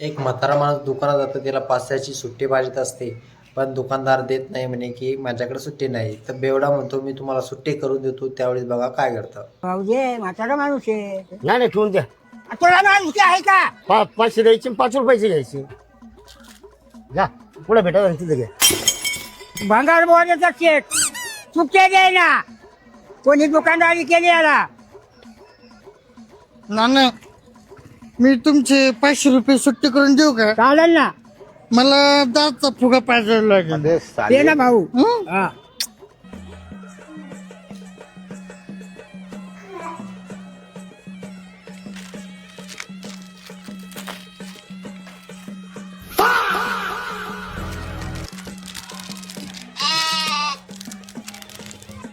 एक म्हातारा माणूस दुकानात जातो, त्याला पाचशेची सुट्टी पाहिजे असते, पण दुकानदार देत नाही, म्हणे की माझ्याकडे सुट्टी नाही. तर बेवडा म्हणतो मी तुम्हाला सुट्टी करून देतो. त्यावेळेस बघा काय करतं. भाऊजे म्हातारा माणूस आहे. नाही नाही ठेवून द्या. तुला माणूस आहे का? 500 द्यायचे 5 रुपयाचे घ्यायचे. जा पुढे भेटा तिथे घ्या. भंगार बोलायचा चेक चुकते दे ना. कोणी दुकानदारी केली याला? नाना मी तुमचे 500 रुपये सुट्टी करून देऊ का? चालेल ना. मला दातचा फुगा पाहिजे लागेल. दे ना भाऊ. हं? हा.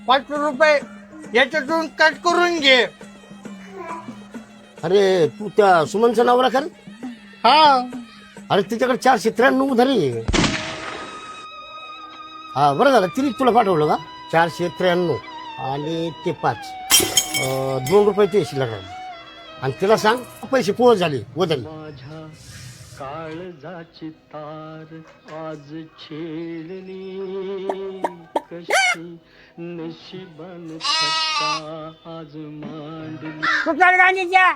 ₹500 याच्यातून कट करून घे. अरे तू त्या सुमनचं नाव राखाल. हा अरे तिच्याकडे 493 उधारी आहे. हा बरं झालं तिने तुला पाठवलं का. 493 आणि ते 5 2 रुपये ते शिल्लक आहे. आणि तिला सांग पैसे पोहोच झाले उधारी. माझ्या काळजाची तार आज छेडली कशी नशिबान थट्टा आज मांडली. तू चाल गाणी द्या.